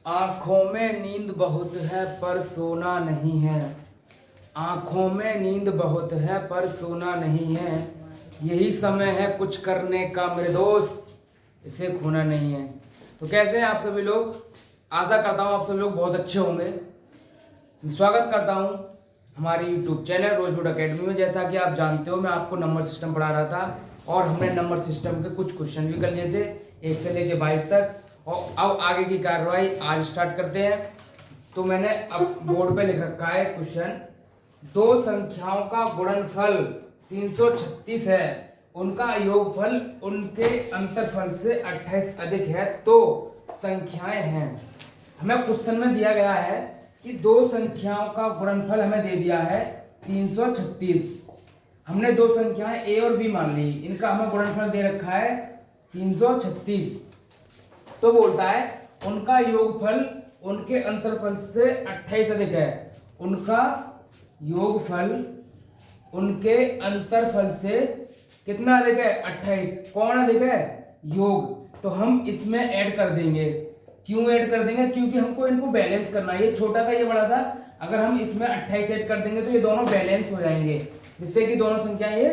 आँखों में नींद बहुत है पर सोना नहीं है। आँखों में नींद बहुत है पर सोना नहीं है। यही समय है कुछ करने का मेरे दोस्त, इसे खोना नहीं है। तो कैसे हैं आप सभी लोग? आशा करता हूँ आप सभी लोग बहुत अच्छे होंगे। स्वागत करता हूँ हमारी यूट्यूब चैनल रोजवुड एकेडमी में। जैसा कि आप जानते हो मैं आपको नंबर सिस्टम पढ़ा रहा था और हमने नंबर सिस्टम के कुछ क्वेश्चन भी कर लिए थे 1 से लेके 22 तक। और अब आगे की कार्रवाई आज स्टार्ट करते हैं। तो मैंने अब बोर्ड पे लिख रखा है क्वेश्चन, दो संख्याओं का गुणनफल 336 है, उनका योगफल उनके अंतरफल से 28 अधिक है, तो संख्याएं हैं। हमें क्वेश्चन में दिया गया है कि दो संख्याओं का गुणनफल हमें दे दिया है 336। हमने दो संख्याएं a और b मान ली, इनका हमें गुणनफल दे रखा है 336। तो बोलता है उनका योगफल उनके अंतरफल से 28 अधिक है। उनका योगफल उनके अंतरफल से कितना अधिक है? 28। कौन अधिक है? योग। तो हम इसमें ऐड कर देंगे। क्यों ऐड कर देंगे? क्योंकि हमको इनको बैलेंस करना है। ये छोटा था, ये बड़ा था। अगर हम इसमें 28 ऐड कर देंगे तो ये दोनों बैलेंस हो जाएंगे, जिससे कि दोनों संख्याएं ये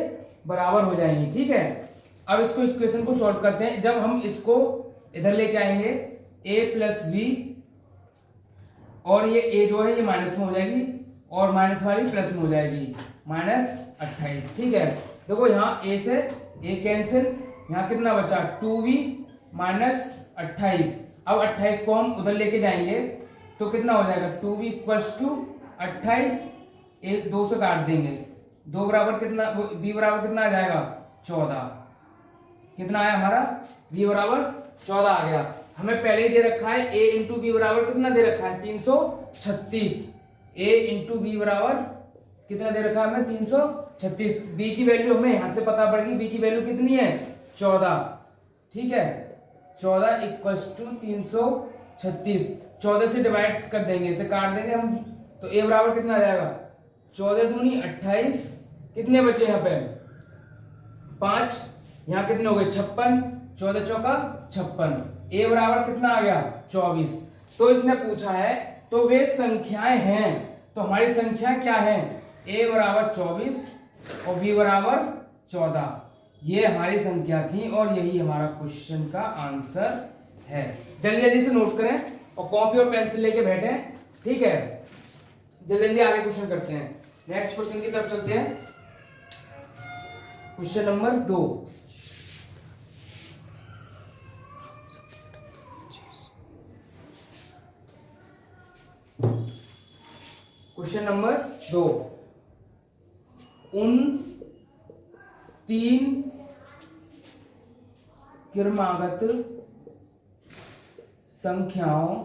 बराबर हो जाएंगी। ठीक है, अब इसको इक्वेशन को सॉल्व करते हैं। जब हम इसको इधर लेके आएंगे a प्लस बी, और ये a जो है ये माइनस में हो जाएगी और माइनस वाली प्लस में हो जाएगी, -28। ठीक है, देखो यहाँ a से a कैंसिल, यहाँ कितना बचा? 2b -28। अब 28 को हम उधर लेके जाएंगे तो कितना हो जाएगा? 2b इक्वल्स टू 28, a 2 से काट देंगे, 2 बराबर कितना, b बराबर कितना आ जाएगा? 14। कितना आया हमारा? b बराबर 14 आ गया। हमें पहले ही दे रखा है a इंटू बी बराबर कितना दे रखा है? 336। a इंटू बी बराबर कितना दे रखा है हमें? 336। b की वैल्यू हमें यहां से पता पड़ गई। b की वैल्यू कितनी है? 14। ठीक है, 14 इक्वल्स टू 336। 14 से डिवाइड कर देंगे, इसे काट देंगे हम, तो a बराबर कितना आ जाएगा? 14 दूनी 28। कितने बचे यहाँ पे? 5। यहाँ कितने हो गए? 56। 14 चौका 56। a बराबर कितना आ गया? 24। तो इसने पूछा है तो वे संख्याएं हैं, तो हमारी संख्या क्या है? a बराबर 24 और b बराबर 14। ये हमारी संख्या थी और यही हमारा क्वेश्चन का आंसर है। जल्दी जल्दी से नोट करें और कॉपी और पेंसिल लेके बैठे। ठीक है, जल्दी जल्दी आगे क्वेश्चन करते हैं। नेक्स्ट क्वेश्चन की तरफ चलते हैं। Question number 2। क्वेश्चन नंबर 2, उन 3 क्रमागत संख्याओं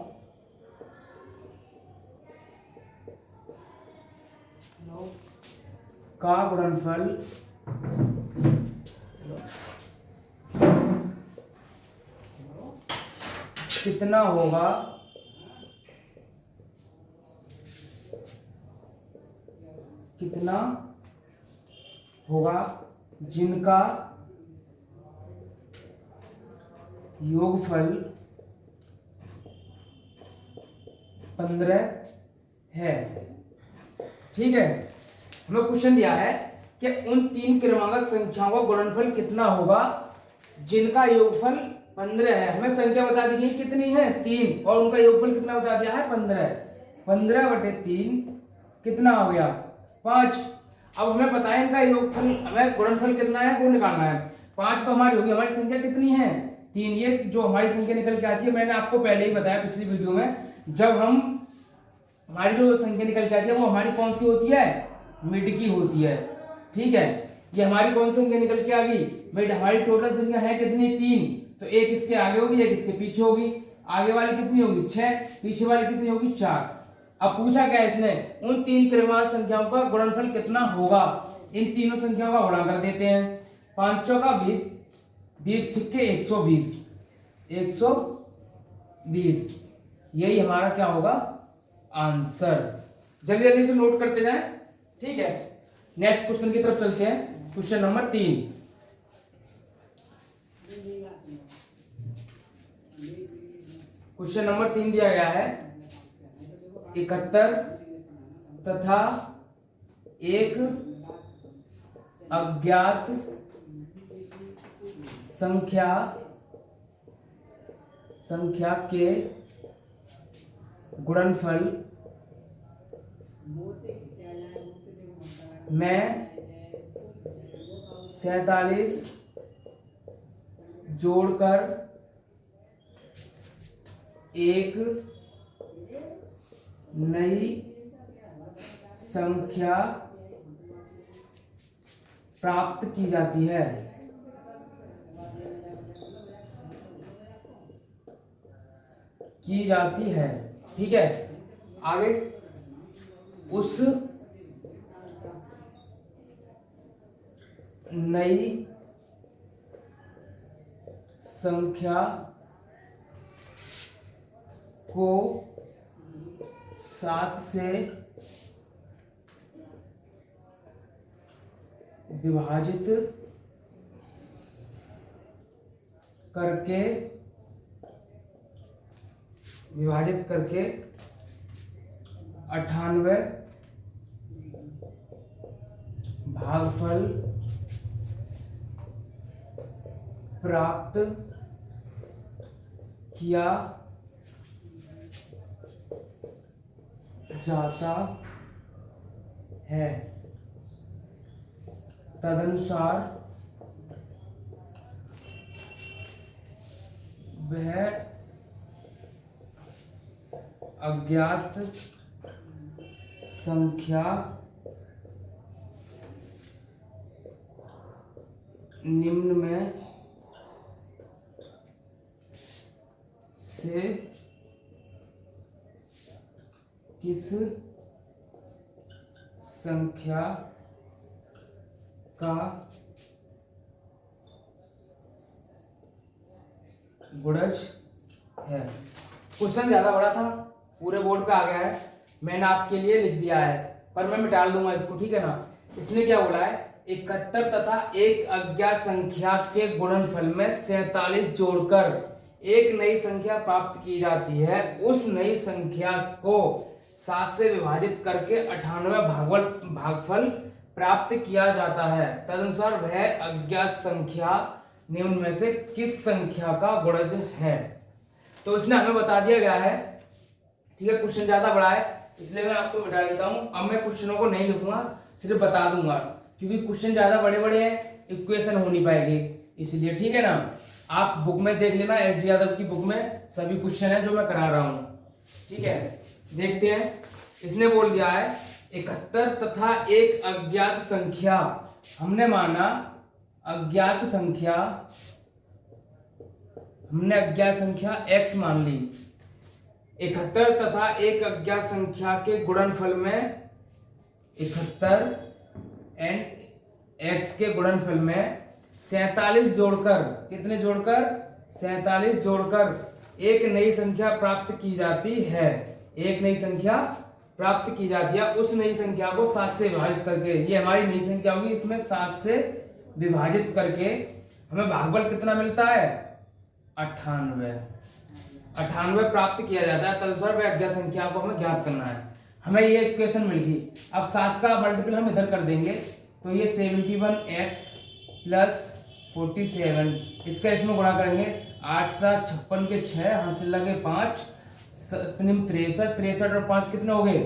का गुणनफल कितना होगा जिनका योगफल 15 है। ठीक है, हमें क्वेश्चन दिया है कि उन 3 क्रमागत संख्याओं का गुणनफल कितना होगा जिनका योगफल 15 है। हमें संख्या बता दी गई कितनी है? 3, और उनका योगफल कितना बता दिया है? 15। 15/3 कितना हो गया? 5। अब हमें पता है इनका योगफल, हमें गुणनफल कितना है वो निकालना है। 5 तो हमारी होगी, हमारी संख्या कितनी है? 3। ये जो हमारी संख्या निकल के आती है, मैंने आपको पहले ही बताया पिछली वीडियो में, जब हम हमारी जो संख्या निकल के आती है वो हमारी कौन सी होती है? मिड की होती है। ठीक है, ये हमारी कौन सी संख्या निकल के आ गई? मिड। हमारी टोटल संख्या है कितनी? 3। तो एक इसके आगे होगी, एक इसके पीछे होगी। आगे वाली कितनी होगी? 6। पीछे वाली कितनी होगी? 4। अब पूछा क्या इसने? उन 3 क्रमागत संख्याओं का गुणनफल कितना होगा। इन तीनों संख्याओं का गुणा कर देते हैं। 5 चौका 20, 20 छिक्के 120, 120। यही हमारा क्या होगा? आंसर। जल्दी जल्दी से नोट करते जाएं। ठीक है, नेक्स्ट क्वेश्चन की तरफ चलते हैं। Question number 3। क्वेश्चन नंबर 3 दिया गया है 71 तथा एक अज्ञात संख्या के गुणनफल में 47 जोड़कर एक नई संख्या प्राप्त की जाती है। ठीक है, आगे उस नई संख्या को 7 से विभाजित करके 98 भागफल प्राप्त किया जाता है। तदनुसार वह अज्ञात संख्या निम्न में से किस संख्या का गुणज है। क्वेश्चन ज्यादा बड़ा था, पूरे बोर्ड पे आ गया है, मैंने आपके लिए लिख दिया है, पर मैं मिटा दूंगा इसको, ठीक है ना। इसने क्या बोला है, 71 तथा एक अज्ञात संख्या के गुणनफल में 47 जोड़कर एक नई संख्या प्राप्त की जाती है। उस नई संख्या को 7 से विभाजित करके 98 भागफल प्राप्त किया जाता है। तदनुसार वह अज्ञात संख्या निम्न में से किस संख्या का गुणज है। तो इसने हमें बता दिया गया है, ठीक है। क्वेश्चन ज्यादा बड़ा है इसलिए मैं आपको मिटा देता हूं। अब मैं क्वेश्चनों को नहीं लिखूंगा, सिर्फ बता दूंगा, क्योंकि क्वेश्चन ज्यादा बड़े बड़े हैं, इक्वेशन हो नहीं पाएगी इसलिए, ठीक है ना। आप बुक में देख लेना, एस डी यादव की बुक में सभी क्वेश्चन है जो मैं करा रहा हूं, ठीक है। देखते हैं, इसने बोल दिया है 71 तथा एक अज्ञात संख्या, हमने माना अज्ञात संख्या, हमने अज्ञात संख्या x मान ली। 71 तथा एक अज्ञात संख्या के गुणनफल में 71 एंड x के गुणनफल में 47 जोड़कर, कितने जोड़कर, 47 जोड़कर एक नई संख्या प्राप्त की जाती है। एक नई संख्या प्राप्त की जाती है। उस नई संख्या को 7 से विभाजित करके, ये हमारी नई संख्या होगी, इसमें 7 से विभाजित करके हमें भागफल कितना मिलता है, 98 प्राप्त किया जाता है। तदनुसार वह अज्ञात संख्या को हमें ज्ञात करना है। हमें ये इक्वेशन मिल गई। अब 7 का मल्टीपल हम इधर कर देंगे तो ये 71x प्लस 47, इसका इसमें गुणा करेंगे, 8 7 56 के 6, यहाँ से लगे 5, 63 और 5 कितने हो गए,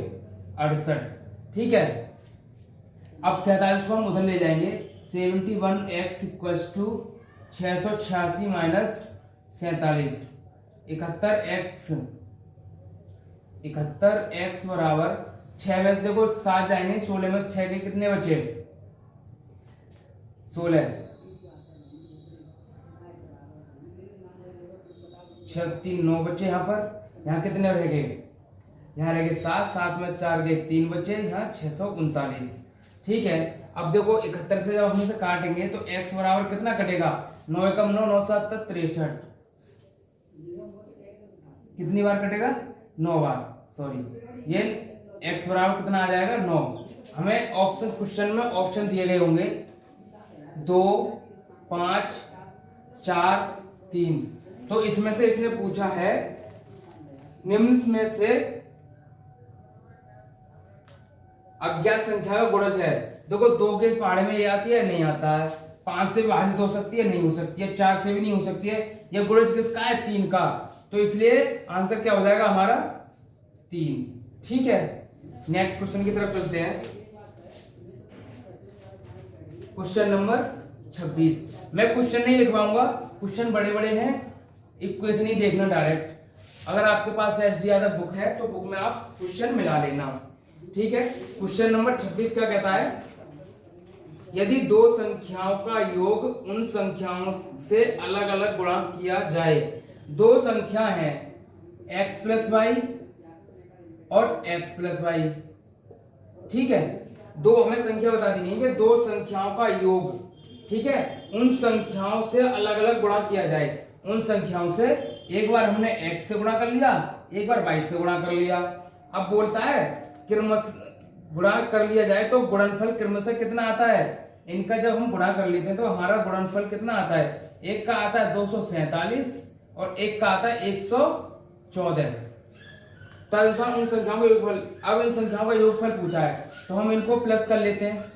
68, ठीक है। अब 47 को हम उधर ले जाएंगे, 71x equals to 686 minus 47, 71x बराबर 6 में देखो 7 जाएंगे, 16 में 6 के कितने बचे, 16, 6 3 9 बचे, यहाँ पर, यहाँ कितने रह गए, यहाँ रह गए 7, 7 में 4 गए 3 बचे, यहाँ 639, ठीक है। अब देखो 71 से जब हम इसे काटेंगे तो x बराबर कितना कटेगा, 9 एकम 9, 9 7 63, कितनी बार कटेगा, 9 बार, सॉरी, ये x बराबर कितना आ जाएगा, 9। हमें ऑप्शन, क्वेश्चन में ऑप्शन दिए गए होंगे 2 5 4 3, तो इसमें से इसने पूछा है निम्न में से अज्ञात संख्या का गुणज है। देखो 2 के पहाड़े में ये आती है, नहीं आता है। 5 से विभाजित हो सकती है, नहीं हो सकती है। 4 से भी नहीं हो सकती है। ये गुणज किसका है? 3 का। तो इसलिए आंसर क्या हो जाएगा हमारा? 3। ठीक है, नेक्स्ट क्वेश्चन की तरफ चलते हैं। Question number 26। मैं क्वेश्चन नहीं लिखवाऊंगा, क्वेश्चन बड़े बड़े हैं, इक्वेशन ही देखना डायरेक्ट। अगर आपके पास एसडी यादव बुक है तो बुक में आप क्वेश्चन मिला लेना। ठीक है, क्वेश्चन नंबर 26 क्या कहता है? यदि दो संख्याओं का योग उन संख्याओं से अलग अलग गुणा किया जाए। दो संख्या है x प्लस वाई और x प्लस वाई। ठीक है, दो हमें संख्या बता दी है कि दो संख्याओं का योग, ठीक है, उन संख्याओं से अलग अलग गुणा किया जाए। उन संख्याओं से एक बार हमने x से गुणा कर लिया, एक बार y से गुणा कर लिया। अब बोलता है क्रमश गुणा कर लिया जाए तो गुणनफल क्रमशः कितना आता है? इनका जब हम गुणा कर लेते हैं तो हमारा गुणनफल कितना आता है? एक का आता है 247 और एक का आता है 114। तदनुसार उन संख्याओं का योगफल। अब इन संख्याओं का योगफल पूछा है तो हम इनको प्लस कर लेते हैं।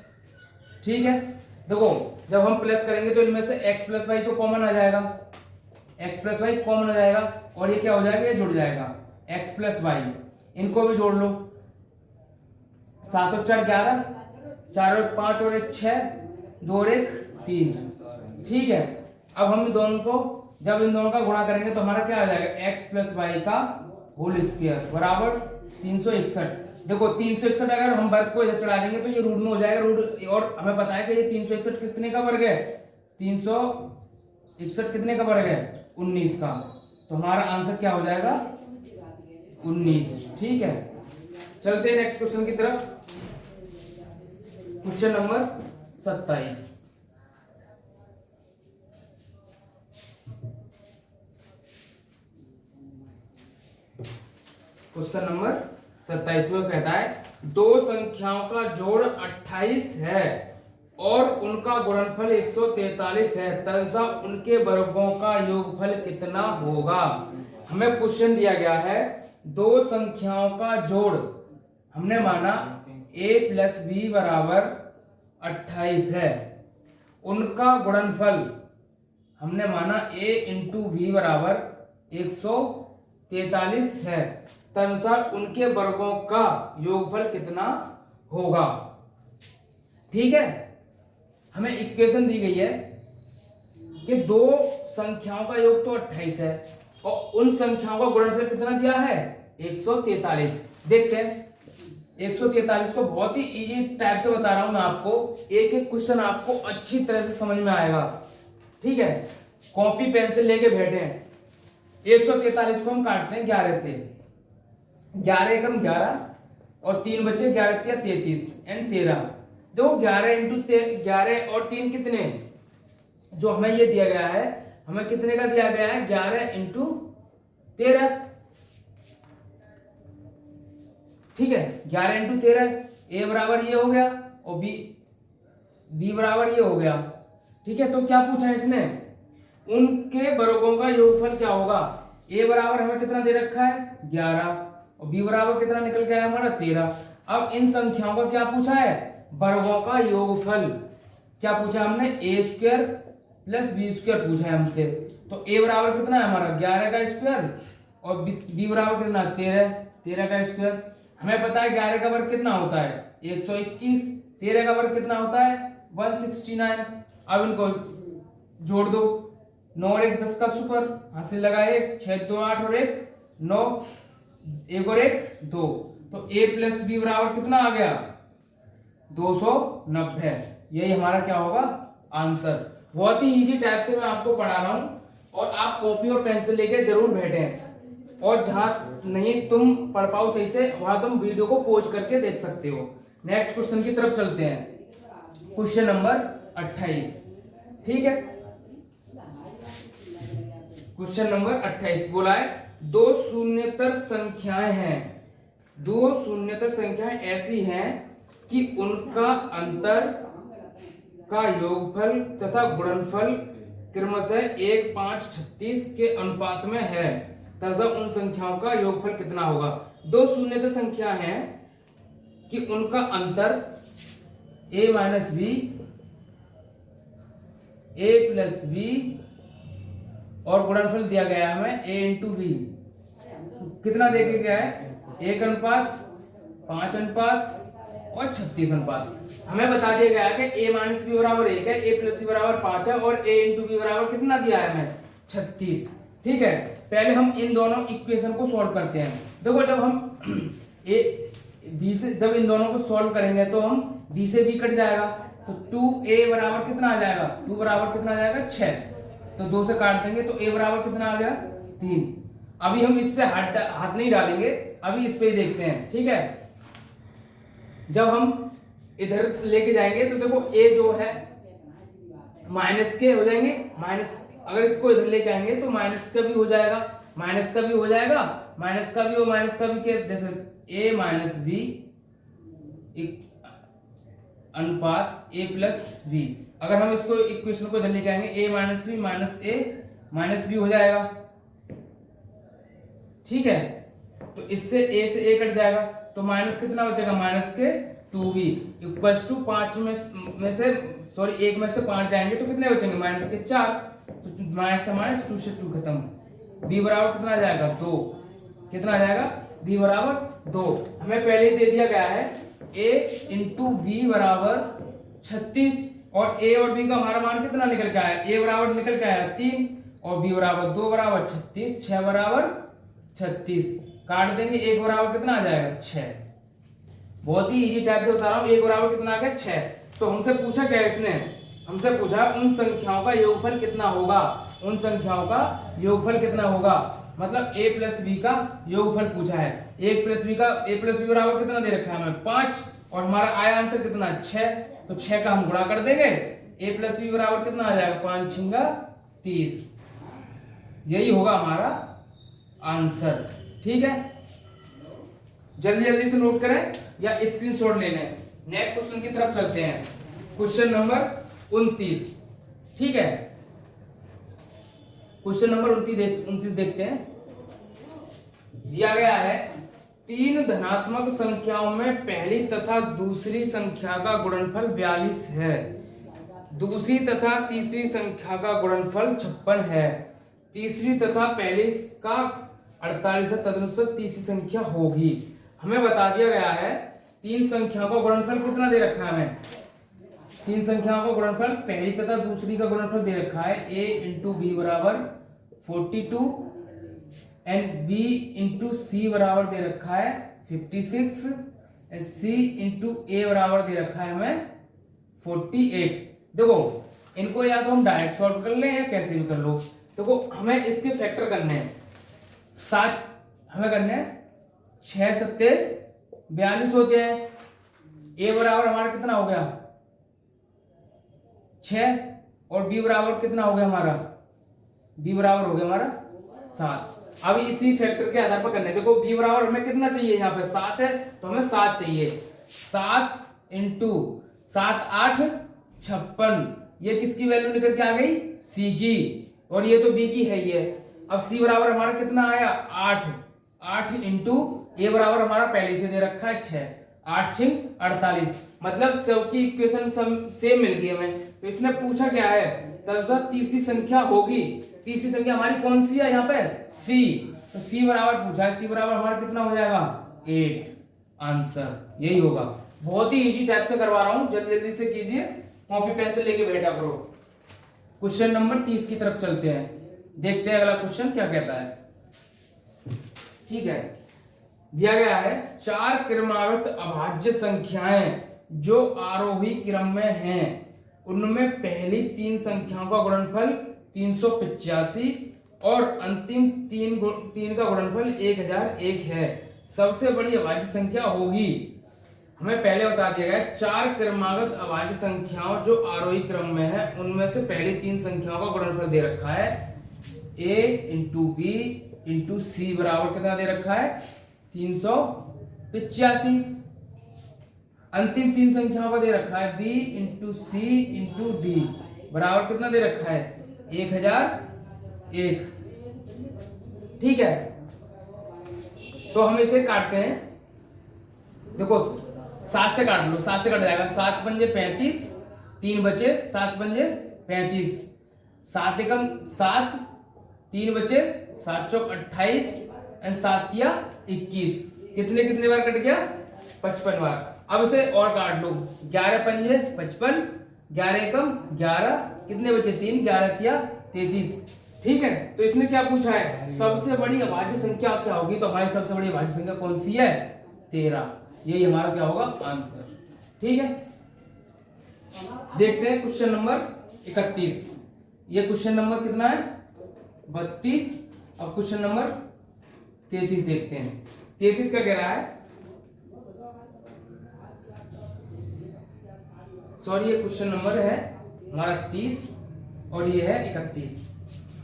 ठीक है, देखो जब हम प्लस करेंगे तो इनमें से x प्लस वाई तो कॉमन आ जाएगा, x प्लस वाई कॉमन आ जाएगा और ये क्या हो जाएगा? ये जुड़ जाएगा x प्लस वाई। इनको भी जोड़ लो, 7 और 4 11, 4 और 5 और 1 6, 2 और 1 3। ठीक है, अब हम दोनों को जब इन दोनों का गुणा करेंगे तो हमारा क्या आ जाएगा? x प्लस वाई का होल स्क्वायर बराबर 361। देखो 361 अगर हम वर्ग को इधर चढ़ा देंगे तो ये रूट में हो जाएगा रूट, और हमें पता है कि ये 361 कितने का वर्ग है? 361 कितने का वर्ग है? 19 का। तो हमारा आंसर क्या हो जाएगा? 19। ठीक है, चलते हैं नेक्स्ट क्वेश्चन की तरफ। Question number 27। क्वेश्चन नंबर 27 में कहता है दो संख्याओं का जोड़ 28 है और उनका गुणनफल 143 है, तदनुसार उनके वर्गों का योगफल कितना होगा? हमें क्वेश्चन दिया गया है दो संख्याओं का जोड़, हमने माना a प्लस बी बराबर 28 है, उनका गुणनफल हमने माना a इंटू वी बराबर 143 है, तदनुसार उनके वर्गों का योगफल कितना होगा? ठीक है, हमें इक्वेशन दी गई है कि दो संख्याओं का योग तो 28 है और उन संख्याओं का गुणनफल कितना दिया है? 143। देखते हैं 143 को बहुत ही इजी टाइप से बता रहा हूं मैं आपको, एक एक क्वेश्चन आपको अच्छी तरह से समझ में आएगा। ठीक है, कॉपी पेंसिल लेके बैठे हैं। 143 को हम काटते हैं 11 से, 11 एकम 11 और 3 बचे, 11 तिया 33 एंड 13। देखो 11 इंटू 11 और 3 कितने? जो हमें ये दिया गया है, हमें कितने का दिया गया है? 11 इंटू 13। ठीक है, 11 इंटू 13, ए बराबर ये हो गया और बी बराबर ये हो गया। ठीक है, तो क्या पूछा है इसने? उनके वर्गों का योगफल क्या होगा? ए बराबर हमें कितना दे रखा है? 11 और बी बराबर कितना निकल गया है हमारा? 13। अब इन संख्याओं का क्या पूछा है? वर्गों का योगफल। क्या पूछा हमने? ए स्क्वायर प्लस बी स्क्वायर पूछा है हमसे। तो ए बराबर कितना है हमारा? 11 का स्क्वायर और बी बराबर कितना? 13 का स्क्वायर। हमें पता है 11 का वर्ग कितना होता है? 121। 13 का वर्ग कितना होता है? 169। अब इनको जोड़ दो, 9 और 1 10 का सुपर, हासिल लगाए 6 2 8 और 1 9, 1 और 1 2। तो a प्लस बी बराबर कितना आ गया? 290। यही हमारा क्या होगा? आंसर। बहुत ही इजी टाइप से मैं आपको पढ़ा रहा हूं और आप कॉपी और पेंसिल लेके जरूर बैठें, और जहां नहीं तुम पढ़ पाओ सही से वहां तुम वीडियो को पॉज करके देख सकते हो। नेक्स्ट क्वेश्चन की तरफ चलते हैं, क्वेश्चन नंबर 28। ठीक है, क्वेश्चन नंबर 28 बोला है दो शून्येतर संख्याएं हैं, दो शून्येतर संख्याएं ऐसी हैं कि उनका अंतर का योगफल तथा गुणनफल क्रमशः 1 5 36 के अनुपात में है, तथा उन संख्याओं का योगफल कितना होगा। दो शून्य संख्या हैं कि उनका अंतर a minus b, a plus b और गुणनफल दिया गया है हमें a इंटू बी। कितना देखा गया है, 1:5 और 36 हमें बता दिया गया है कि a माइनस बी बराबर 1 है, a प्लस बी बराबर 5 है और a इंटू बी बराबर कितना दिया है हमें 36। ठीक है, पहले हम इन दोनों इक्वेशन को सॉल्व करते हैं। देखो जब हम a b से जब इन दोनों को सॉल्व करेंगे तो हम b से b कट जाएगा तो 2a बराबर कितना आ जाएगा, 2 बराबर कितना आ जाएगा 6, तो 2 से काट देंगे तो a बराबर कितना आ गया 3। अभी हम इस पे हाथ नहीं डालेंगे, अभी इस पे ही देखते हैं। ठीक है, जब हम इधर लेके जाएंगे तो देखो a जो है माइनस के हो जाएंगे, माइनस अगर इसको इधर लेके आएंगे तो माइनस का भी हो जाएगा, माइनस का भी हो जाएगा, माइनस का भी और माइनस का भी के जैसे a माइनस बी अनुपात a प्लस बी। अगर हम इसको इक्वेशन को इधर लेके आएंगे a minus b minus a minus b हो जाएगा। ठीक है, तो इससे a से a कट जाएगा तो माइनस कितना बचेगा, माइनस के 2b इक्वल्स टू 5 में से सॉरी 1 में से 5 जाएंगे तो कितने बचेंगे, माइनस के 4, तो माइनस से माइनस 2 से 2 खत्म। b बराबर कितना आ जाएगा 2, कितना आ जाएगा b बराबर 2। हमें पहले ही दे दिया गया है a इंटू बी बराबर 36 और a और b का हमारा मान कितना निकल के आया, a बराबर निकल के आया 3 और b बराबर 2 बराबर 36, 6 बराबर 36 काट देंगे, 1 बराबर कितना आ जाएगा 6। बहुत ही इजी टाइप से बता रहा हूँ, 1 बराबर कितना आ गया 6। तो हमसे पूछा क्या है इसने, हमसे पूछा उन संख्याओं का योगफल कितना होगा, उन संख्याओं का योगफल कितना होगा, मतलब a प्लस बी का योगफल पूछा है। a प्लस बी बराबर कितना दे रखा है हमें 5 और हमारा आया आंसर कितना 6, तो 6 का हम गुणा कर देंगे, a प्लस बी बराबर कितना आ जाएगा 5 छिंगा 30, यही होगा हमारा आंसर। ठीक है, जल्दी जल्दी से नोट करें या स्क्रीनशॉट ले लें। नेक्स्ट क्वेश्चन की तरफ चलते हैं, क्वेश्चन नंबर 29। ठीक है, क्वेश्चन नंबर 29 देखते हैं। दिया गया है 3 धनात्मक संख्याओं में पहली तथा दूसरी संख्या का गुणनफल 42 है, दूसरी तथा तीसरी संख्या का गुणनफल 56 है, तीसरी तथा पहली का 48 है, तदनुसार तीसरी संख्या होगी। हमें बता दिया गया है 3 संख्याओं का गुणनफल कितना दे रखा है हमें, 3 संख्याओं का गुणनफल पहली तथा दूसरी का गुणनफल दे रखा है a इंटू बी बराबर 42 एंड b इंटू सी बराबर दे रखा है 56 एंड c इंटू a बराबर दे रखा है हमें 48। देखो इनको या तो हम डायरेक्ट सॉल्व कर लें या कैसे भी कर लो। देखो हमें इसके फैक्टर करने हैं, 7 हमें करने हैं, 6 सत्ते 42 होते हैं, a बराबर हमारा कितना हो गया 6 और b बराबर कितना हो गया हमारा, b बराबर हो गया हमारा 7। अभी इसी फैक्टर के आधार पर करने, देखो b बराबर हमें कितना चाहिए, यहाँ पे 7 है तो हमें 7 चाहिए, 7 इंटू 7 8 56, ये किसकी वैल्यू निकल के आ गई c की, और ये तो b की है ही है। अब c बराबर हमारा कितना आया 8 इंटू a बराबर हमारा पहले से दे रखा है 6, 8 छिंग 48, मतलब सबकी इक्वेशन सेम मिल गई हमें। तो इसने पूछा क्या है, तदनुसार तीसरी संख्या होगी, तीसरी संख्या हमारी कौन सी है यहाँ पे c, तो c बराबर पूछा है, c बराबर हमारा कितना हो जाएगा 8, आंसर यही होगा। बहुत ही इजी टाइप से करवा रहा हूँ, जल्दी जल्दी से कीजिए, कॉपी पेंसिल लेके बैठा करो। क्वेश्चन नंबर 30 की तरफ चलते हैं, देखते हैं अगला क्वेश्चन क्या कहता है। ठीक है, दिया गया है 4 क्रमागत अभाज्य संख्याएं जो आरोही क्रम में हैं, उनमें पहली 3 संख्याओं का गुणनफल 385 और अंतिम 3 का गुणनफल 1001 है, सबसे बड़ी अभाज्य संख्या होगी। हमें पहले बता दिया गया 4 क्रमागत अभाज्य संख्याओं जो आरोही क्रम में है, उनमें से पहली 3 संख्याओं का गुणनफल दे रखा है a इंटू बी इंटू सी बराबर कितना दे रखा है 385, अंतिम 3 संख्याओं का दे रखा है b इंटू सी इंटू डी बराबर कितना दे रखा है 1001। ठीक है, तो हम इसे काटते हैं। देखो 7 से काट लो, 7 से कट जाएगा, 7 पंजे 35, 3 बचे, 7 पंजे 35, 7 एकम 7, 3 बचे, 7 चौक 28 एंड 7 किया 21। कितने कितने बार कट गया? 55 बार। अब इसे और काट लो, 11 पंजे 55, 11 एकम 11, कितने बचे? 3, 11 किया 33। ठीक है, तो इसने क्या पूछा है? सबसे बड़ी अभाज्य संख्या क्या होगी? तो हमारी सबसे बड़ी अभाज्य संख्या कौन सी है? 13। यही हमारा क्या होगा? आंसर। ठीक है, देखते हैं क्वेश्चन नंबर 31। ये क्वेश्चन नंबर कितना है? 32। अब क्वेश्चन नंबर 33 देखते हैं। 33 का कह रहा है, सॉरी ये क्वेश्चन नंबर है हमारा 30 और ये है 31।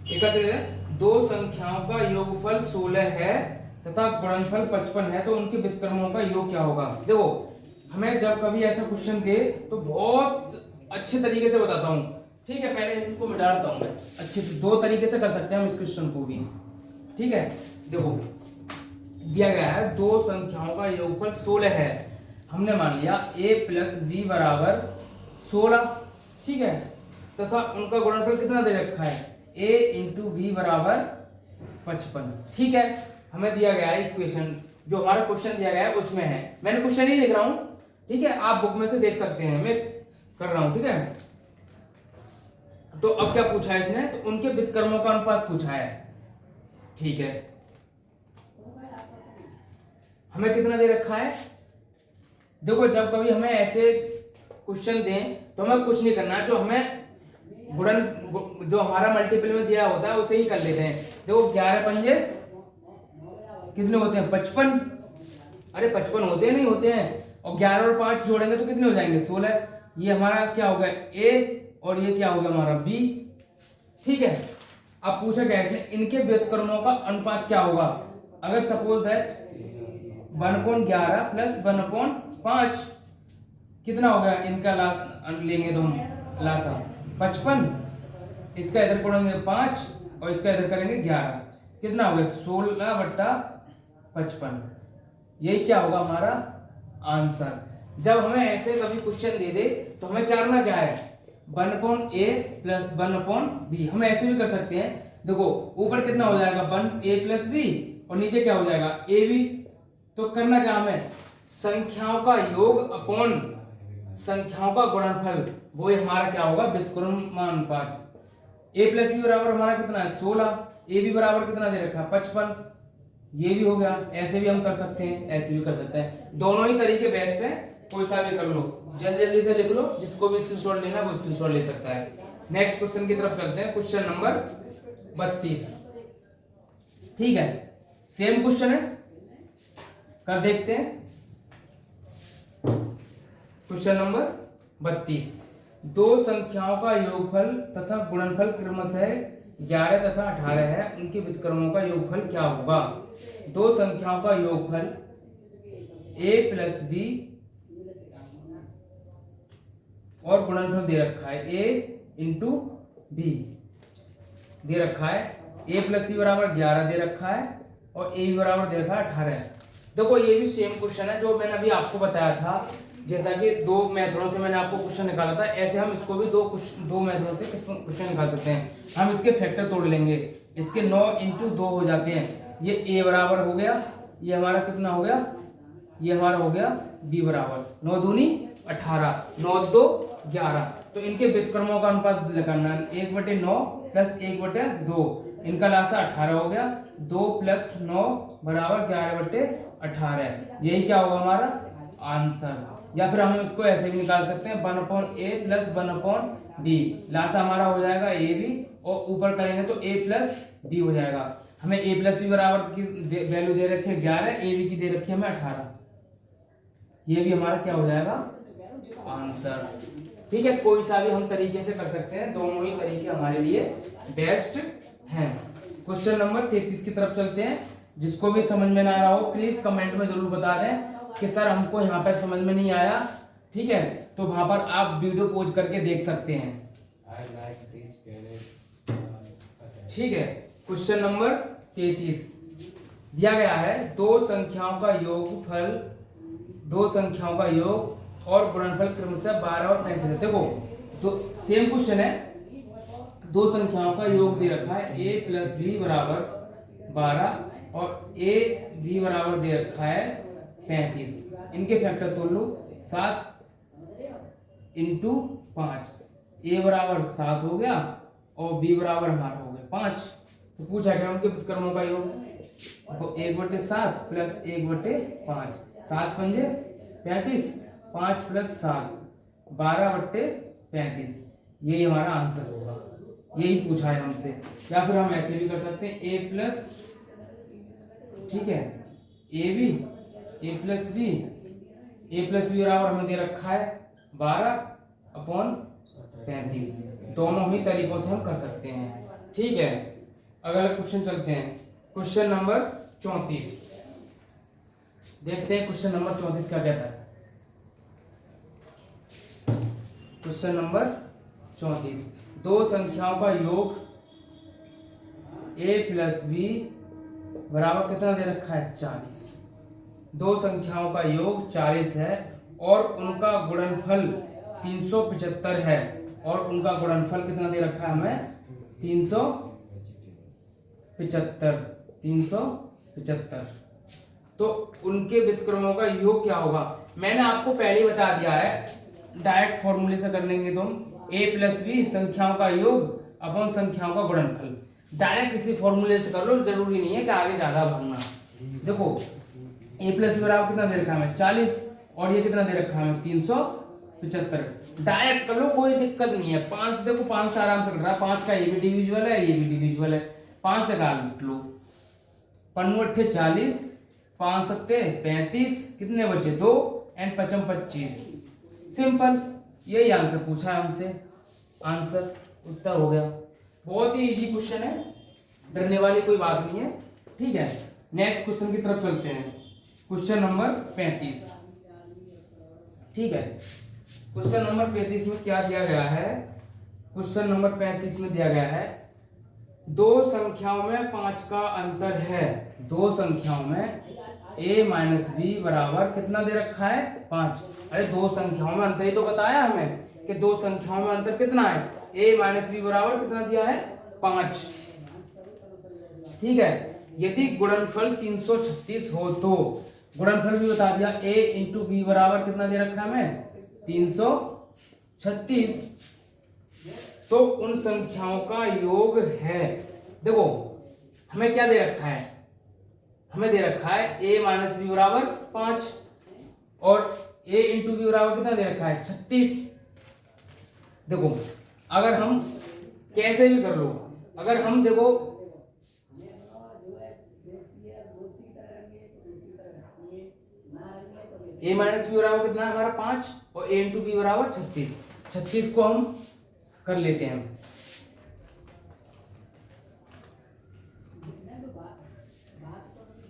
31 है, दो संख्याओं का योगफल 16 है तथा गुणनफल 55 है, तो उनके व्युत्क्रमों का योग क्या होगा? देखो, हमें जब कभी ऐसा क्वेश्चन दे तो बहुत अच्छे तरीके से बताता हूँ। ठीक है, पहले इनको मिटा देता हूँ। अच्छे 2 तरीके से कर सकते हैं हम इस क्वेश्चन को भी। ठीक है, देखो दिया गया है दो संख्याओं का योगफल 16 है। हमने मान लिया a प्लस बी बराबर 16। ठीक है, तथा उनका गुणनफल कितना दे रखा है? a इंटू बी बराबर 55। ठीक है, हमें दिया गया है इक्वेशन, जो हमारा क्वेश्चन दिया गया है उसमें है। मैंने क्वेश्चन ही लिख रहा हूं, ठीक है, आप बुक में से देख सकते हैं, मैं कर रहा हूं। ठीक है, तो अब क्या पूछा है इसने? तो उनके व्युत्क्रमों का अनुपात पूछा है। ठीक है, हमें कितना दे रखा है? देखो, जब कभी हमें ऐसे क्वेश्चन दें तो हमें कुछ नहीं करना है, जो हमें गुणन जो हमारा मल्टीपल में दिया होता है उसे ही कर लेते हैं। देखो 11 पंजे कितने होते हैं? 55। अरे 55 होते हैं, नहीं होते हैं, और 11 और 5 जोड़ेंगे तो कितने हो जाएंगे? 16। ये हमारा क्या होगा? ए, और ये क्या होगा हमारा? बी। ठीक है, अब पूछा गया इसने इनके व्युत्क्रमों का अनुपात क्या होगा? अगर सपोज दैट 1/11 प्लस 1/5 कितना हो गया? इनका लेंगे तो हम लासा 55, इसका इधर पढ़ेंगे 5 और इसका इधर करेंगे 11, कितना हो गया? 16/55। यही क्या होगा हमारा आंसर। जब हमें ऐसे कभी क्वेश्चन दे दे तो हमें क्या करना क्या है? 1/a plus 1/b। हम ऐसे भी कर सकते हैं। देखो ऊपर कितना हो जाएगा? 1a प्लस b और नीचे क्या हो जाएगा? ab। तो करना क्या हमें? संख्याओं का योग अपॉन संख्याओं का गुणनफल, वो हमारा क्या होगा? व्युत्क्रमानुपात। a प्लस b बराबर हमारा कितना है? 16। ab बराबर कितना दे रखा है? 55। ये भी हो गया। ऐसे भी हम कर सकते हैं, ऐसे भी कर सकते हैं। दोनों ही तरीके बेस्ट है, कोई सा भी कर लो। जल्दी जल्दी से लिख लो, जिसको भी स्क्रीनशॉट लेना वो स्क्रीनशॉट ले सकता है। नेक्स्ट क्वेश्चन की तरफ चलते हैं, क्वेश्चन नंबर 32। ठीक है, सेम क्वेश्चन है, कर देखते हैं। क्वेश्चन नंबर 32, दो संख्याओं का योगफल तथा गुणनफल क्रमशः 11 तथा 18 है, उनके व्युत्क्रमों का योगफल क्या होगा? दो संख्याओं का योगफल a प्लस बी और गुणनफल दे रखा है a इंटू बी दे रखा है। a प्लस सी बराबर 11 दे रखा है और a बराबर दे रखा है 18। देखो ये भी सेम क्वेश्चन है जो मैंने अभी आपको बताया था। जैसा कि दो मेथडों से मैंने आपको क्वेश्चन निकाला था, ऐसे हम इसको भी दो मेथडों से क्वेश्चन निकाल सकते हैं। हम इसके फैक्टर तोड़ लेंगे, इसके 9 इंटू 2 हो जाते हैं। ये a बराबर हो गया, ये हमारा कितना हो गया? ये हमारा हो गया b बराबर 9 दूनी 18, 9 2 11। तो इनके व्युत्क्रमों का अनुपात लगाना, 1/9 प्लस 1/2, इनका लासा 18 हो गया। 2 प्लस 9 बराबर 11/18। यही क्या होगा हमारा आंसर। या फिर हम इसको ऐसे भी निकाल सकते हैं, 1/a प्लस 1/b। लासा हमारा हो जाएगा a b और ऊपर करेंगे तो a प्लस b हो जाएगा। हमें a प्लस b बराबर की वैल्यू दे रखी है 11, a b की दे रखी है हमें 18। ये भी हमारा क्या हो जाएगा आंसर। ठीक है, कोई सा भी हम तरीके से कर सकते हैं, दोनों ही तरीके हमारे लिए बेस्ट हैं। क्वेश्चन नंबर 33 की तरफ चलते हैं। जिसको भी समझ में ना आ रहा हो प्लीज कमेंट में जरूर बता दें कि सर हमको यहाँ पर समझ में नहीं आया। ठीक है, तो वहां पर आप वीडियो पॉज करके देख सकते हैं। ठीक है, क्वेश्चन नंबर 33 दिया गया है। दो संख्याओं का योग और गुणनफल क्रमशः 12 और 35 है। देखो तो सेम क्वेश्चन है, दो संख्याओं का योग दे रखा है a प्लस बी बराबर 12 और a b बराबर दे रखा है 35। इनके फैक्टर तोड़ लो, 7 इंटू 5, a बराबर 7 हो गया और b बराबर हमारा हो गया 5। तो पूछा गया उनके व्युत्क्रमों का योग, तो 1/7 प्लस 1/5, 7 पंजे 35, 5 प्लस 7 12/35, यही हमारा आंसर होगा। यही पूछा है हमसे। या फिर हम ऐसे भी कर सकते हैं a प्लस, ठीक है, a प्लस बी बराबर हमें दे रखा है 12/35। दोनों ही तरीकों से हम कर सकते हैं, ठीक है। अगला क्वेश्चन चलते हैं, क्वेश्चन नंबर 34 देखते हैं। क्वेश्चन नंबर 34 क्या कहता है। क्वेश्चन नंबर 34, दो संख्याओं का योग a प्लस बी बराबर कितना दे रखा है 40। दो संख्याओं का योग 40 है और उनका गुणनफल 375 है, और उनका गुणनफल कितना दे रखा है हमें 375। तो उनके व्युत्क्रमों का योग क्या होगा, मैंने आपको पहले ही बता दिया है। डायरेक्ट फॉर्मूले से कर लेंगे तुम, a प्लस बी संख्याओं का योग अपॉन संख्याओं का गुणनफल। डायरेक्ट इसी फॉर्मूले से कर लो, जरूरी नहीं है कि आगे ज्यादा भरना। देखो a प्लस बी बराबर कितना दे रखा है 40 और ये कितना दे रखा है 375। डायरेक्ट कर लो, कोई दिक्कत नहीं है। 5 देखो 5 से आराम से कट रहा है, 5 का ये भी डिविजिबल है, ये भी डिविजिबल है, 5 से काट लो। 5 40, 5 7 35, कितने बचे 2 एंड 5 25। सिंपल, यही आंसर पूछा है हमसे, आंसर उत्तर हो गया। बहुत ही इजी क्वेश्चन है, डरने वाली कोई बात नहीं है, ठीक है। नेक्स्ट क्वेश्चन की तरफ चलते हैं, क्वेश्चन नंबर 35, ठीक है। क्वेश्चन नंबर 35 में क्या दिया गया है, क्वेश्चन नंबर 35 में दिया गया है दो संख्याओं में 5 का अंतर है। दो संख्याओं में a माइनस बी बराबर कितना दे रखा है 5। अरे दो संख्याओं में अंतर ही तो बताया हमें कि दो संख्याओं में अंतर कितना है, a माइनस बी बराबर कितना दिया है 5, ठीक है। यदि गुणनफल 336 हो तो गुणनफल भी बता दिया, a इंटू बी बराबर कितना दे रखा है हमें 336, तो उन संख्याओं का योग है। देखो हमें क्या दे रखा है, हमें दे रखा है a माइनस बी बराबर 5 और a इंटू बी बराबर कितना दे रखा है 36। देखो अगर हम कैसे भी कर लो, अगर हम देखो a माइनस बी बराबर कितना है हमारा 5 और a इंटू बी बराबर 36 को हम कर लेते हैं।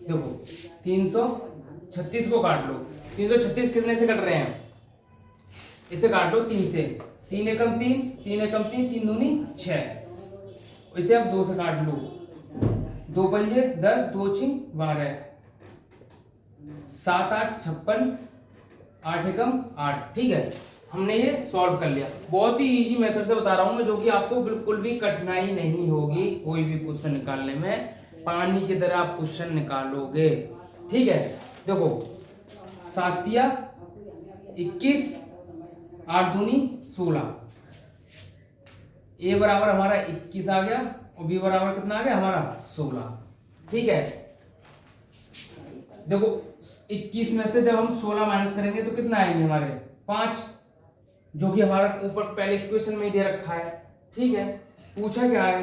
देखो 336 को काट लो, 336 कितने से कट रहे हैं, इसे काट लो 3 से, 3 एकम 3, 3 एकम 3, 3 दूनी 6, इसे अब 2 से काट लो, 2 पंजे 10, 2 छिंग 12, 7 8 56, 8 एकम 8, ठीक है। हमने ये सॉल्व कर लिया। बहुत ही इजी मेथड से बता रहा हूं मैं, जो कि आपको बिल्कुल भी कठिनाई नहीं होगी कोई भी क्वेश्चन निकालने में, पानी की तरह आप क्वेश्चन निकालोगे, ठीक है। देखो 7 21, 8 दूनी 16, a बराबर हमारा 21 आ गया और b बराबर कितना आ गया हमारा 16, ठीक है। देखो 21 में से जब हम 16 माइनस करेंगे तो कितना आएंगे हमारे 5, जो कि हमारा ऊपर पहले इक्वेशन में दे रखा है, ठीक है। पूछा क्या है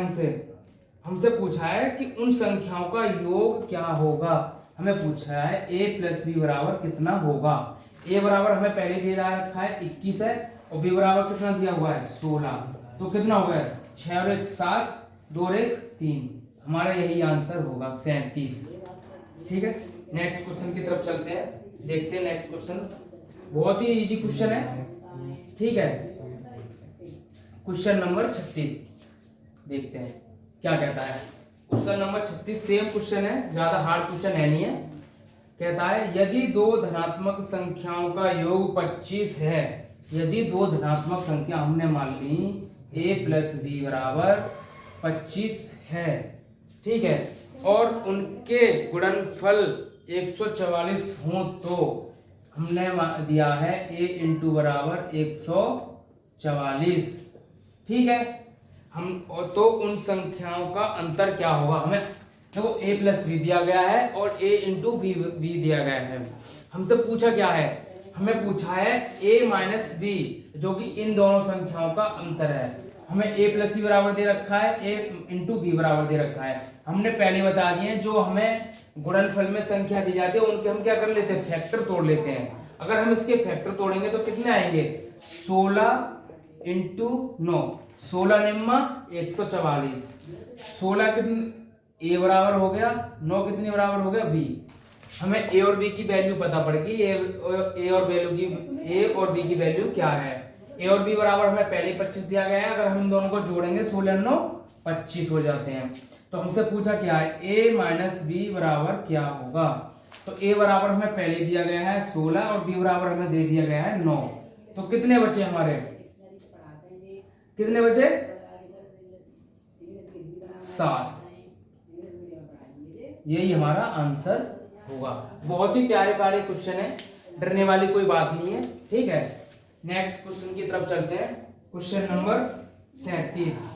हमसे पूछा है कि उन संख्याओं का योग क्या होगा। हमें पूछा है a प्लस बी बराबर कितना होगा। a बराबर हमें पहले दे रखा है 21 है और b बराबर कितना दिया हुआ है 16, तो कितना हो गया 6 और 1 7, 2 और 1 3, हमारा यही आंसर होगा 37, ठीक है। नेक्स्ट क्वेश्चन की तरफ चलते हैं, देखते हैं नेक्स्ट क्वेश्चन। बहुत ही इजी क्वेश्चन है, ठीक है। क्वेश्चन नंबर 36 देखते हैं क्या कहता है। क्वेश्चन नंबर 36 सेम क्वेश्चन है, ज्यादा हार्ड क्वेश्चन है नहीं है। कहता है यदि दो धनात्मक संख्याओं का योग 25 है, यदि दो धनात्मक संख्या हमने मान ली a प्लस बी बराबर 25 है, ठीक है, और उनके गुणनफल 144 हो, तो हमने दिया है a इंटू बराबर 144, ठीक है। हम तो उन संख्याओं का अंतर क्या होगा, हमें देखो a प्लस बी दिया गया है और a इंटू बी दिया गया है। हमसे पूछा क्या है, हमें पूछा है a माइनस बी, जो कि इन दोनों संख्याओं का अंतर है। हमें a प्लस बी बराबर दे रखा है, a इंटू बी बराबर दे रखा है। हमने पहले बता दिए जो हमें गुणनफल में संख्या दी जाती है उनके हम क्या कर लेते हैं, फैक्टर तोड़ लेते हैं। अगर हम इसके फैक्टर तोड़ेंगे तो कितने आएंगे, 16 इंटू 9, 16 निम्मा 144, 16 कितने a बराबर हो गया, 9 कितने बराबर हो गया b। हमें a और b की वैल्यू पता पड़ेगी, a और b की वैल्यू क्या है। a और b बराबर हमें पहले ही 25 दिया गया है, अगर हम इन दोनों को जोड़ेंगे 16 9 25 हो जाते हैं। तो हमसे पूछा क्या है, a माइनस बी बराबर क्या होगा। तो a बराबर हमें पहले ही दिया गया है 16 और b बराबर हमें दे दिया गया है 9। तो कितने बचे हमारे, कितने बचे, 7। यही हमारा आंसर होगा। बहुत ही प्यारे प्यारे क्वेश्चन है, डरने वाली कोई बात नहीं है, ठीक है। नेक्स्ट क्वेश्चन की तरफ चलते हैं। क्वेश्चन नंबर 37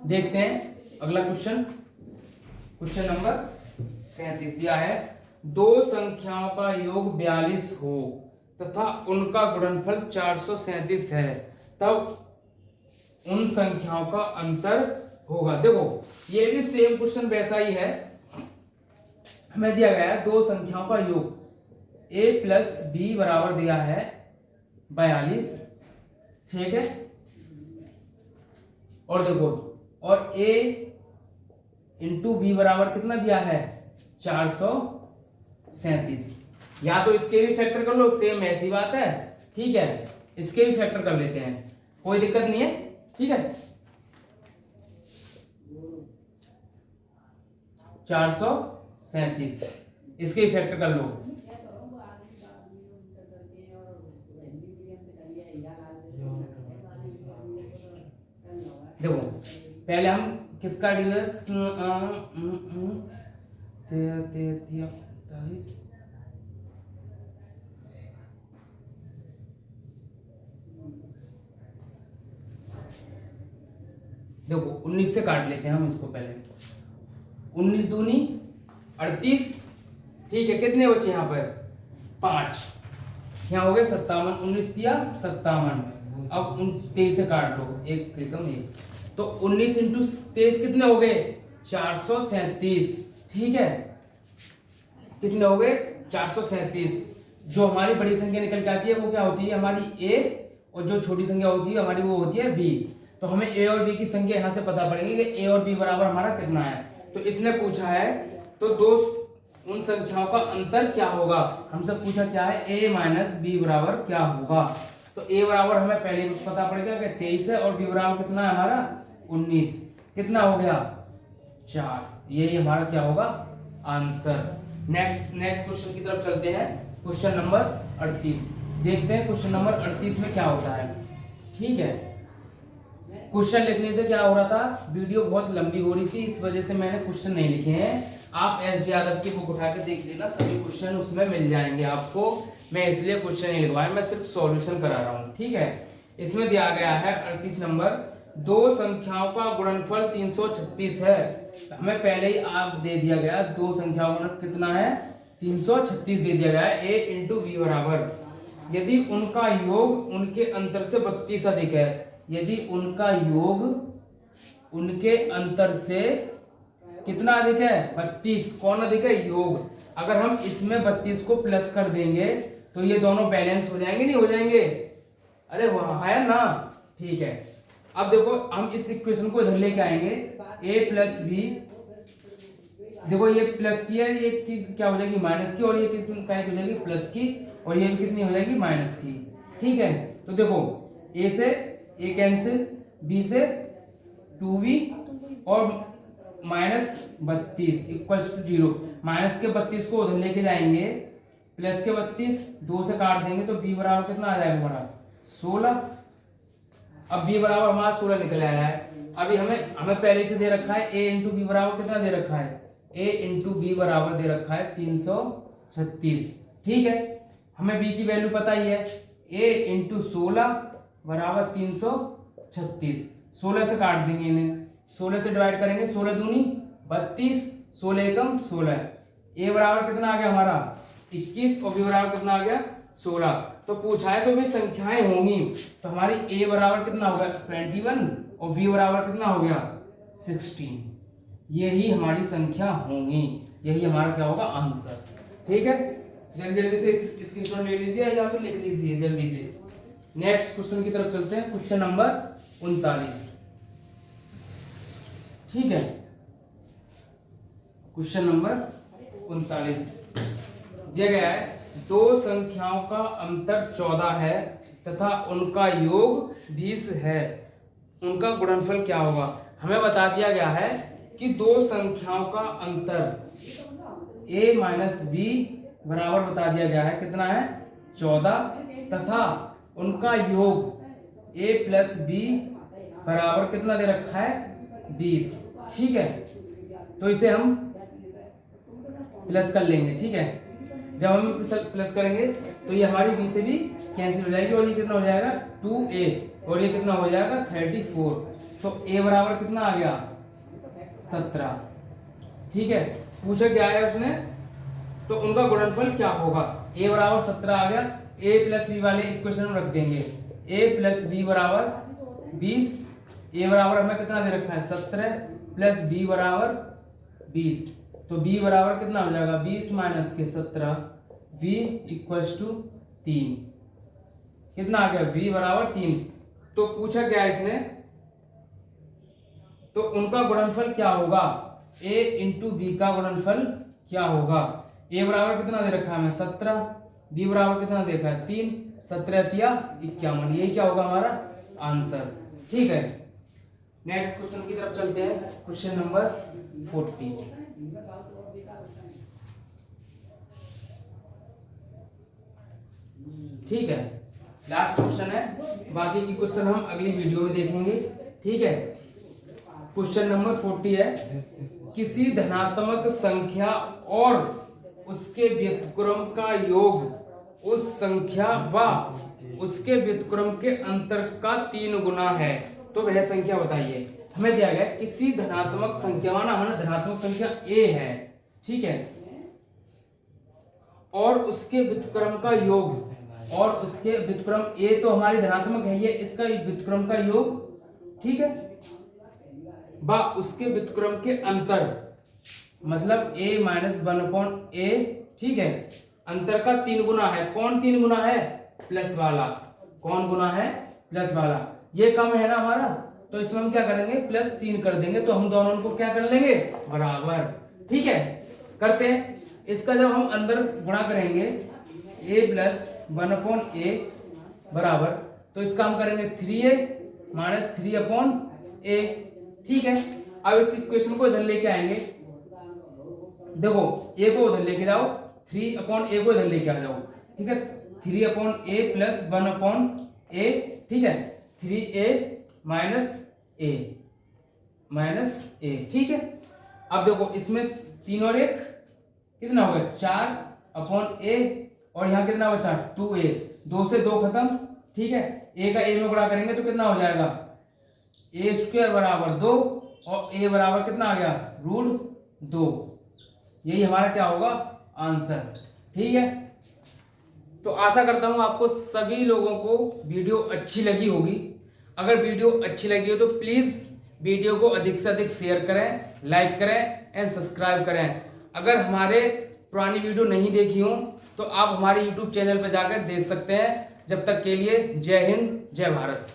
देखते हैं। अगला क्वेश्चन, क्वेश्चन नंबर 37 दिया है दो संख्याओं का योग 42 हो तथा उनका गुणनफल 437 है, तब उन संख्याओं का अंतर होगा। देखो ये भी सेम क्वेश्चन वैसा ही है, हमें दिया गया है दो संख्याओं का योग, a प्लस बी बराबर दिया है 42, ठीक है, और देखो और a इंटू बी बराबर कितना दिया है 437। या तो इसके भी फैक्टर कर लो, सेम ऐसी बात है, ठीक है, इसके भी फैक्टर कर लेते हैं, कोई दिक्कत नहीं है, ठीक है। 437 इसके ही फैक्टर कर लो। देखो पहले हम किसका डिवाइस 43 देखो 19 से काट लेते हैं हम इसको पहले। 19 दूनी 38, ठीक है, कितने बचे यहाँ पर 5, यहाँ हो गए 57, 19 दिया 57। अब 23 से काट लो, एक त्रिकम एक, तो 19 इंटू 23 कितने हो गए 437, ठीक है, कितने हो गए 437। जो हमारी बड़ी संख्या निकल के आती है वो क्या होती है हमारी a, और जो छोटी संख्या होती है हमारी वो होती है b। तो हमें a और b की संख्या यहाँ से पता पड़ेगी कि a और b बराबर हमारा कितना है। तो इसने पूछा है तो दो उन संख्याओं का अंतर क्या होगा, हमसे पूछा क्या है a माइनस बी बराबर क्या होगा। तो a बराबर हमें पहले पता पड़ेगा कि 23 है, और b बराबर कितना है हमारा 19, कितना हो गया 4। यही हमारा क्या होगा आंसर। नेक्स्ट क्वेश्चन की तरफ चलते हैं। क्वेश्चन नंबर 38 देखते हैं। क्वेश्चन नंबर 38 में क्या होता है, ठीक है। क्वेश्चन लिखने से क्या हो रहा था, वीडियो बहुत लंबी हो रही थी, इस वजह से मैंने क्वेश्चन नहीं लिखे हैं। आप एस डी यादव की बुक उठा के देख लेना, सभी क्वेश्चन उसमें मिल जाएंगे आपको। मैं इसलिए क्वेश्चन नहीं लिखवाया, मैं सिर्फ सॉल्यूशन करा रहा हूँ, ठीक है। इसमें दिया गया है 38 नंबर, दो संख्याओं का गुणनफल 336 है। हमें पहले ही आप दे दिया गया, दो संख्याओं का कितना है 336 दे दिया गया है, a इंटू बी बराबर, यदि उनका योग उनके अंतर से 32 अधिक है, यदि उनका योग उनके अंतर से कितना अधिक है 32, कौन अधिक है योग। अगर हम इसमें 32 को प्लस कर देंगे तो ये दोनों बैलेंस हो जाएंगे, नहीं हो जाएंगे, अरे वहां है ना, ठीक है। अब देखो हम इस इक्वेशन को इधर लेके आएंगे, a प्लस बी, देखो ये प्लस की है, ये क्या हो जाएगी माइनस की, और ये कितनी हो जाएगी प्लस की, और ये भी कितनी हो जाएगी माइनस की, ठीक है। तो देखो a से a कैंसिल, b से 2b और -32 इक्वल्स टू 0। माइनस के 32 को उधर लेके जाएंगे, प्लस के 32 2 से काट देंगे तो b बराबर कितना आ जाएगा हमारा 16। अब b बराबर हमारा 16 निकल आया है। अभी हमें पहले से दे रखा है a इंटू बी बराबर कितना दे रखा है, a इंटू बी बराबर दे रखा है 336। ठीक है, हमें b की वैल्यू पता ही है, a इंटू 16 बराबर 336। 16 से काट देंगे इन्हें, 16 से डिवाइड करेंगे, 16 दूनी 32, 16 एकम 16। a बराबर कितना आ गया हमारा 21 और b बराबर कितना आ गया 16। तो पूछा है तो वे संख्याएं होंगी, तो हमारी a बराबर कितना होगा 21 और b बराबर कितना हो गया 16। यही हमारी संख्या होंगी, यही हमारा क्या होगा आंसर। ठीक है, जल्दी जल्दी से स्क्रीनशॉट ले लीजिए या फिर लिख लीजिए जल्दी से। नेक्स्ट क्वेश्चन की तरफ चलते हैं, क्वेश्चन नंबर 39। ठीक है, क्वेश्चन नंबर 39 दिया गया है, दो संख्याओं का अंतर 14 है तथा उनका योग 20 है, उनका गुणनफल क्या होगा। हमें बता दिया गया है कि दो संख्याओं का अंतर a माइनस बी बराबर बता दिया गया है कितना है 14 तथा उनका योग a प्लस बी बराबर कितना दे रखा है 20। ठीक है, तो इसे हम प्लस कर लेंगे। ठीक है, जब हम प्लस करेंगे तो ये हमारी b से भी कैंसिल हो जाएगी और ये कितना हो जाएगा 2a और ये कितना हो जाएगा 34। तो a बराबर कितना आ गया 17। ठीक है, पूछा क्या है उसने, तो उनका गुणनफल क्या होगा। a बराबर 17 आ गया, a प्लस बी वाले इक्वेशन में रख देंगे, a प्लस बी बराबर 20, a बराबर हमें कितना दे रखा है 17 प्लस b बराबर 20, तो b बराबर कितना हो जाएगा 20 माइनस के 17, v इक्वल्स टू 3। कितना आ गया v बराबर 3। तो पूछा क्या इसने, तो उनका गुणनफल क्या होगा, a इंटू बी का गुणनफल क्या होगा। a बराबर कितना दे रखा है हमें 17, b बराबर कितना दे रखा है 3, 17 या 51, यही क्या होगा हमारा आंसर। ठीक है, नेक्स्ट क्वेश्चन की तरफ चलते हैं, क्वेश्चन नंबर 40। ठीक है, लास्ट क्वेश्चन है, बाकी की क्वेश्चन हम अगली वीडियो में देखेंगे। ठीक है, क्वेश्चन नंबर 40 है, किसी धनात्मक संख्या और उसके व्युत्क्रम का योग उस संख्या व उसके व्युत्क्रम के अंतर का 3 गुना है, तो वह संख्या बताइए। हमें दिया गया किसी धनात्मक संख्या, माना हमारा धनात्मक संख्या a है, ठीक है, और उसके व्युत्क्रम का योग, और उसके व्युत्क्रम a तो हमारी धनात्मक है, ये इसका व्युत्क्रम का योग, ठीक है, बा उसके व्युत्क्रम के अंतर, मतलब a माइनस 1/a, ठीक है, अंतर का 3 गुना है। कौन 3 गुना है, प्लस वाला। कौन गुना है, प्लस वाला। ये कम है ना हमारा, तो इसमें हम क्या करेंगे +3 कर देंगे, तो हम दोनों को क्या कर लेंगे बराबर। ठीक है, करते हैं। इसका जब हम अंदर गुणा करेंगे a प्लस 1/a बराबर, तो इसका हम करेंगे 3a माइनस 3/a। ठीक है, अब इस इक्वेशन को इधर लेके आएंगे, देखो a को उधर लेके जाओ, 3/a को इधर लेके आ जाओ। ठीक है, 3/a प्लस 1/a, ठीक है, 3a माइनस a, ठीक है। अब देखो इसमें 3 और 1 कितना हो गया 4/a, और यहाँ कितना बचा 2a, 2 से 2 खत्म, ठीक है, a का a में गुणा करेंगे तो कितना हो जाएगा a² बराबर 2 और a बराबर कितना आ गया √2। यही हमारा क्या होगा आंसर। ठीक है, तो आशा करता हूं आपको सभी लोगों को वीडियो अच्छी लगी होगी। अगर वीडियो अच्छी लगी हो तो प्लीज वीडियो को अधिक से अधिक शेयर करें, लाइक करें एंड सब्सक्राइब करें। अगर हमारे पुरानी वीडियो नहीं देखी हो तो आप हमारे YouTube चैनल पर जाकर देख सकते हैं। जब तक के लिए जय हिंद, जय भारत।